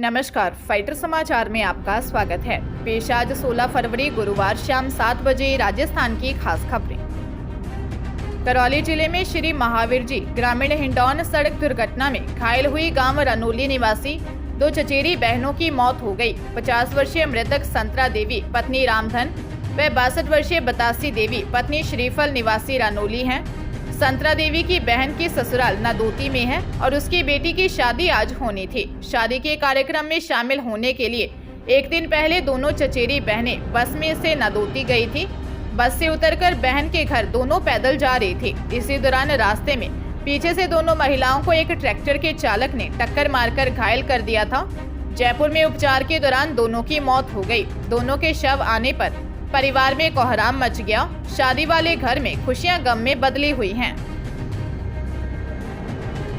नमस्कार, फाइटर समाचार में आपका स्वागत है। पेश आज 16 फरवरी गुरुवार शाम 7 बजे राजस्थान की खास खबरें। करौली जिले में श्री महावीर जी ग्रामीण हिंडौन सड़क दुर्घटना में घायल हुई गांव रनोली निवासी 2 चचेरी बहनों की मौत हो गई। 50 वर्षीय मृतक संतरा देवी पत्नी रामधन व 62 वर्षीय बतासी देवी पत्नी श्रीफल निवासी रनोली हैं। संतरा देवी की बहन की ससुराल नादोती में है और उसकी बेटी की शादी आज होनी थी। शादी के कार्यक्रम में शामिल होने के लिए एक दिन पहले दोनों चचेरी बहनें बस में से नादोती गई थी। बस से उतरकर बहन के घर दोनों पैदल जा रही थी। इसी दौरान रास्ते में पीछे से दोनों महिलाओं को एक ट्रैक्टर के चालक ने टक्कर मारकर घायल कर दिया था। जयपुर में उपचार के दौरान दोनों की मौत हो गई। दोनों के शव आने पर परिवार में कोहराम मच गया। शादी वाले घर में खुशियां गम में बदली हुई हैं।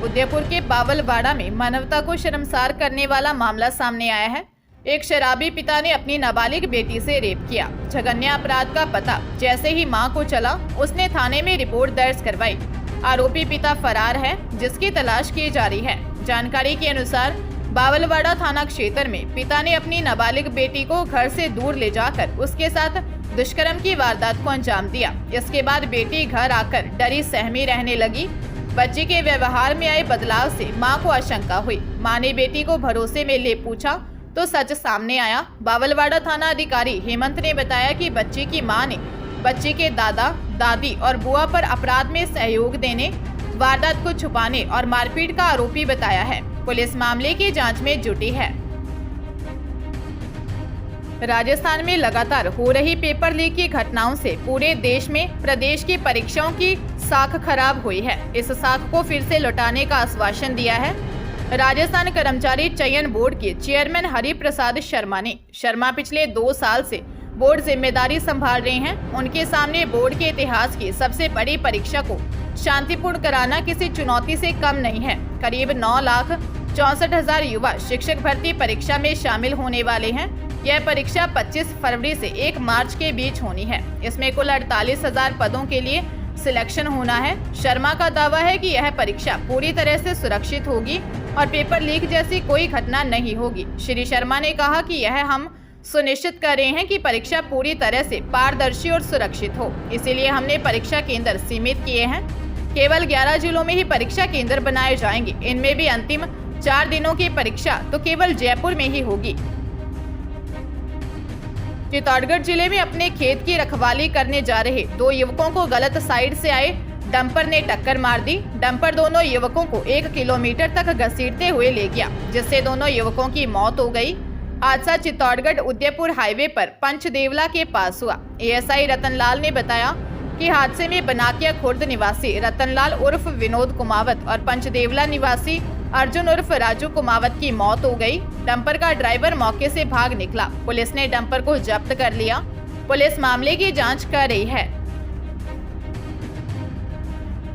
उदयपुर के बावलवाड़ा में मानवता को शर्मसार करने वाला मामला सामने आया है। एक शराबी पिता ने अपनी नाबालिग बेटी से रेप किया। जघन्य अपराध का पता जैसे ही मां को चला, उसने थाने में रिपोर्ट दर्ज करवाई। आरोपी पिता फरार है, जिसकी तलाश की जा रही है। जानकारी के अनुसार बावलवाड़ा थाना क्षेत्र में पिता ने अपनी नाबालिग बेटी को घर से दूर ले जाकर उसके साथ दुष्कर्म की वारदात को अंजाम दिया। इसके बाद बेटी घर आकर डरी सहमी रहने लगी। बच्ची के व्यवहार में आए बदलाव से मां को आशंका हुई। मां ने बेटी को भरोसे में ले पूछा तो सच सामने आया। बावलवाड़ा थाना अधिकारी हेमंत ने बताया कि बच्ची की मां ने बच्ची के दादा, दादी और बुआ पर अपराध में सहयोग देने, वारदात को छुपाने और मारपीट का आरोपी बताया है। पुलिस मामले की जांच में जुटी है। राजस्थान में लगातार हो रही पेपर लीक की घटनाओं से पूरे देश में प्रदेश की परीक्षाओं की साख खराब हुई है। इस साख को फिर से लौटाने का आश्वासन दिया है राजस्थान कर्मचारी चयन बोर्ड के चेयरमैन हरि प्रसाद शर्मा पिछले 2 साल से बोर्ड जिम्मेदारी संभाल रहे हैं। उनके सामने बोर्ड के इतिहास की सबसे बड़ी परीक्षा को शांतिपूर्ण कराना किसी चुनौती से कम नहीं है। करीब 9,64,000 युवा शिक्षक भर्ती परीक्षा में शामिल होने वाले हैं। यह परीक्षा 25 फरवरी से 1 मार्च के बीच होनी है। इसमें कुल 48,000 पदों के लिए सिलेक्शन होना है। शर्मा का दावा है कि यह परीक्षा पूरी तरह से सुरक्षित होगी और पेपर लीक जैसी कोई घटना नहीं होगी। श्री शर्मा ने कहा कि यह हम सुनिश्चित कर रहे हैं कि परीक्षा पूरी तरह से पारदर्शी और सुरक्षित हो। इसीलिए हमने परीक्षा केंद्र सीमित किए हैं। केवल 11 जिलों में ही परीक्षा केंद्र बनाए जाएंगे। इनमें भी अंतिम 4 दिनों की परीक्षा तो केवल जयपुर में ही होगी। चित्तौड़गढ़ जिले में अपने खेत की रखवाली करने जा रहे 2 युवकों को गलत साइड से आए डंपर ने टक्कर मार दी। डंपर दोनों युवकों को 1 किलोमीटर तक घसीटते हुए ले गया, जिससे दोनों युवकों की मौत हो गई। हादसा चित्तौड़गढ़ उदयपुर हाईवे पर पंचदेवला के पास हुआ। एएसआई रतनलाल ने बताया कि हादसे में बनाकिया खुर्द निवासी रतनलाल उर्फ विनोद कुमावत और पंचदेवला निवासी अर्जुन उर्फ राजू कुमावत की मौत हो गई। डंपर का ड्राइवर मौके से भाग निकला। पुलिस ने डंपर को जब्त कर लिया। पुलिस मामले की जांच कर रही है।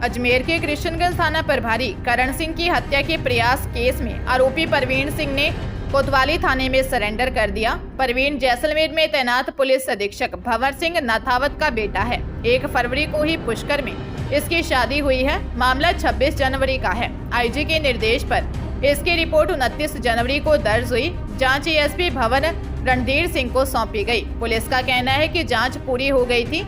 अजमेर के कृष्णगंज थाना प्रभारी करण सिंह की हत्या के प्रयास केस में आरोपी परवीन सिंह ने कोतवाली थाने में सरेंडर कर दिया। परवीन जैसलमेर में तैनात पुलिस अधीक्षक भंवर सिंह नाथावत का बेटा है। 1 फरवरी को ही पुष्कर में इसकी शादी हुई है। मामला 26 जनवरी का है। आईजी के निर्देश पर इसकी रिपोर्ट 29 जनवरी को दर्ज हुई। जांच एएसपी भवन रणधीर सिंह को सौंपी गई। पुलिस का कहना है कि जांच पूरी हो गई थी।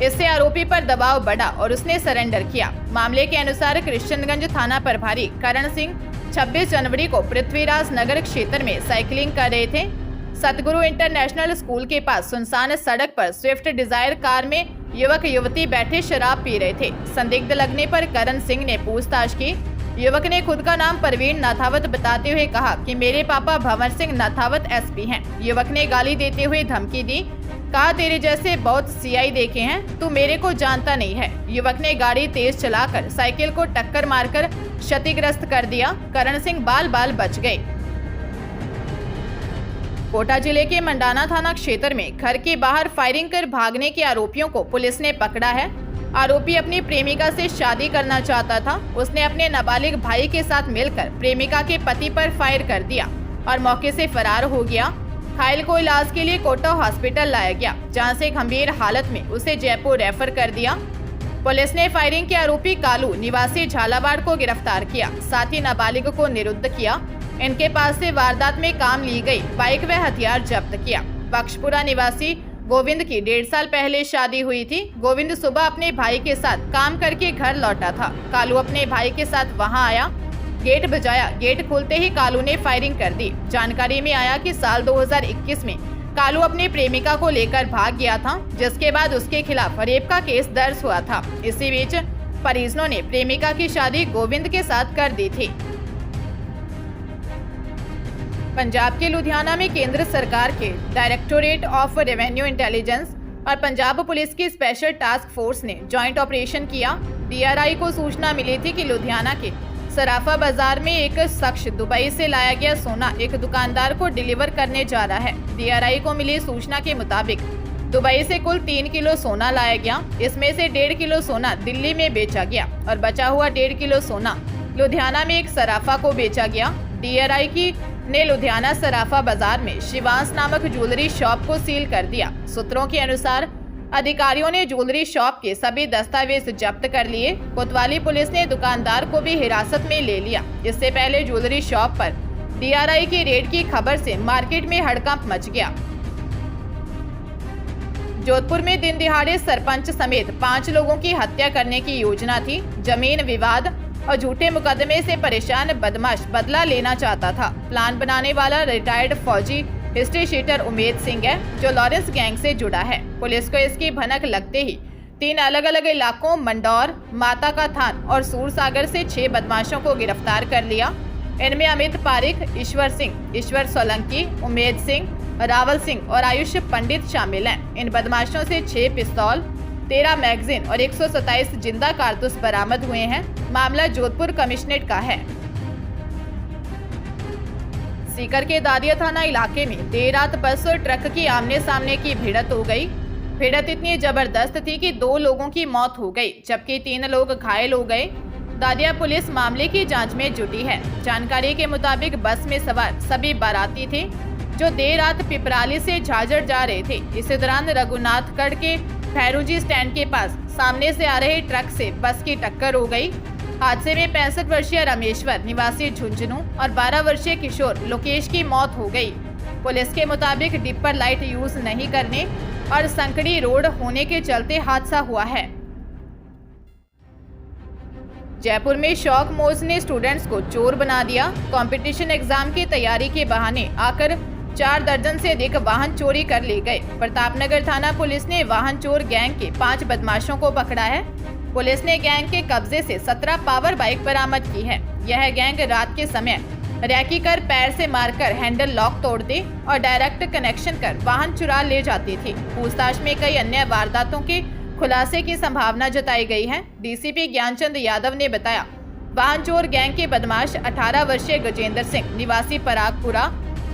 इससे आरोपी पर दबाव बढ़ा और उसने सरेंडर किया। मामले के अनुसार कृष्णगंज थाना प्रभारी करण सिंह 26 जनवरी को पृथ्वीराज नगर क्षेत्र में साइकिलिंग कर रहे थे। सतगुरु इंटरनेशनल स्कूल के पास सुनसान सड़क पर स्विफ्ट डिजायर कार में युवक युवती बैठे शराब पी रहे थे। संदिग्ध लगने पर करण सिंह ने पूछताछ की। युवक ने खुद का नाम परवीन नाथावत बताते हुए कहा कि मेरे पापा भंवर सिंह नाथावत एसपी हैं। युवक ने गाली देते हुए धमकी दी। कहा तेरे जैसे बहुत सीआई देखे हैं, तू मेरे को जानता नहीं है। युवक ने गाड़ी तेज चलाकर साइकिल को टक्कर मारकर क्षतिग्रस्त कर दिया। करण सिंह बाल बाल बच गए। कोटा जिले के मंडाना थाना क्षेत्र में घर के बाहर फायरिंग कर भागने के आरोपियों को पुलिस ने पकड़ा है। आरोपी अपनी प्रेमिका से शादी करना चाहता था। उसने अपने नाबालिग भाई के साथ मिलकर प्रेमिका के पति पर फायर कर दिया और मौके से फरार हो गया। घायल को इलाज के लिए कोटा हॉस्पिटल लाया गया, जहां से गंभीर हालत में उसे जयपुर रेफर कर दिया। पुलिस ने फायरिंग के आरोपी कालू निवासी झालावाड़ को गिरफ्तार किया। साथ ही नाबालिग को निरुद्ध किया। इनके पास से वारदात में काम ली गई बाइक व हथियार जब्त किया। बख्शपुरा निवासी गोविंद की 1.5 साल पहले शादी हुई थी। गोविंद सुबह अपने भाई के साथ काम करके घर लौटा था। कालू अपने भाई के साथ वहां आया, गेट बजाया। गेट खोलते ही कालू ने फायरिंग कर दी। जानकारी में आया कि साल 2021 में कालू अपनी प्रेमिका को लेकर भाग गया था, जिसके बाद उसके खिलाफ रेप का केस दर्ज हुआ था। इसी बीच परिजनों ने प्रेमिका की शादी गोविंद के साथ कर दी थी। पंजाब के लुधियाना में केंद्र सरकार के डायरेक्टोरेट ऑफ रेवेन्यू इंटेलिजेंस और पंजाब पुलिस की स्पेशल टास्क फोर्स ने जॉइंट ऑपरेशन किया। डीआरआई को सूचना मिली थी कि लुधियाना के सराफा बाजार में एक शख्स दुबई से लाया गया सोना एक दुकानदार को डिलीवर करने जा रहा है। डीआरआई को मिली सूचना के मुताबिक दुबई से कुल 3 किलो सोना लाया गया। इसमें से 1.5 किलो सोना दिल्ली में बेचा गया और बचा हुआ 1.5 किलो सोना लुधियाना में एक सराफा को बेचा गया। डीआरआई ने लुधियाना सराफा बाजार में शिवांश नामक ज्वेलरी शॉप को सील कर दिया। सूत्रों के अनुसार अधिकारियों ने ज्वेलरी शॉप के सभी दस्तावेज जब्त कर लिए। कोतवाली पुलिस ने दुकानदार को भी हिरासत में ले लिया। इससे पहले ज्वेलरी शॉप पर डीआरआई की रेड की खबर से मार्केट में हड़कंप मच गया। जोधपुर में दिन दिहाड़े सरपंच समेत 5 लोगों की हत्या करने की योजना थी। जमीन विवाद और झूठे मुकदमे से परेशान बदमाश बदला लेना चाहता था। प्लान बनाने वाला रिटायर्ड फौजी हिस्ट्री शीटर उमेद सिंह है, जो लॉरेंस गैंग से जुड़ा है। पुलिस को इसकी भनक लगते ही 3 अलग अलग इलाकों मंडौर, माता का थान और सूरसागर से 6 बदमाशों को गिरफ्तार कर लिया। इनमें अमित पारिक, ईश्वर सिंह, ईश्वर सोलंकी, उमेद सिंह, रावल सिंह और आयुष पंडित शामिल हैं। इन बदमाशों से 6 पिस्तौल, 13 मैगजीन और 127 जिंदा कारतूस बरामद हुए हैं। मामला जोधपुर कमिश्नरेट का है। सीकर के दादिया थाना इलाके में देर रात बस और ट्रक की आमने सामने की भिड़ंत हो गई। भिड़ंत इतनी जबरदस्त थी कि 2 लोगों की मौत हो गई, जबकि 3 लोग घायल हो गए। दादिया पुलिस मामले की जांच में जुटी है। जानकारी के मुताबिक बस में सवार सभी बाराती थे, जो देर रात पिपराली से झाझड़ जा रहे थे। इसी दौरान रघुनाथगढ़ के भैरूजी स्टैंड के पास सामने से आ रहे ट्रक से बस की टक्कर हो गई। हादसे में 65 वर्षीय रामेश्वर निवासी झुंझुनू और 12 वर्षीय किशोर लोकेश की मौत हो गई। पुलिस के मुताबिक डिपर लाइट यूज नहीं करने और संकड़ी रोड होने के चलते हादसा हुआ है। जयपुर में शौक मौज ने स्टूडेंट्स को चोर बना दिया। कंपटीशन एग्जाम की तैयारी के बहाने आकर 4 दर्जन से अधिक वाहन चोरी कर ले गए। प्रतापनगर थाना पुलिस ने वाहन चोर गैंग के 5 बदमाशों को पकड़ा है। पुलिस ने गैंग के कब्जे से 17 पावर बाइक बरामद की है। यह गैंग रात के समय रैकी कर पैर से मारकर हैंडल लॉक तोड़ते और डायरेक्ट कनेक्शन कर वाहन चुरा ले जाती थी। पूछताछ में कई अन्य वारदातों के खुलासे की संभावना जताई गई है। डीसीपी ज्ञानचंद यादव ने बताया, वाहन चोर गैंग के बदमाश 18 वर्षीय गजेंद्र सिंह निवासी परागपुरा,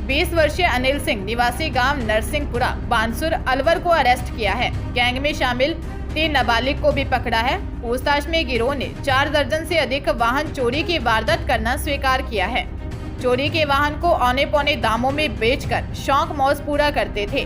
20 वर्षीय अनिल सिंह निवासी गांव नरसिंहपुरा बांसुर अलवर को अरेस्ट किया है। गैंग में शामिल 3 नाबालिग को भी पकड़ा है। पूछताछ में गिरोह ने 4 दर्जन से अधिक वाहन चोरी की वारदात करना स्वीकार किया है। चोरी के वाहन को औने पौने दामों में बेचकर शौक मौज पूरा करते थे।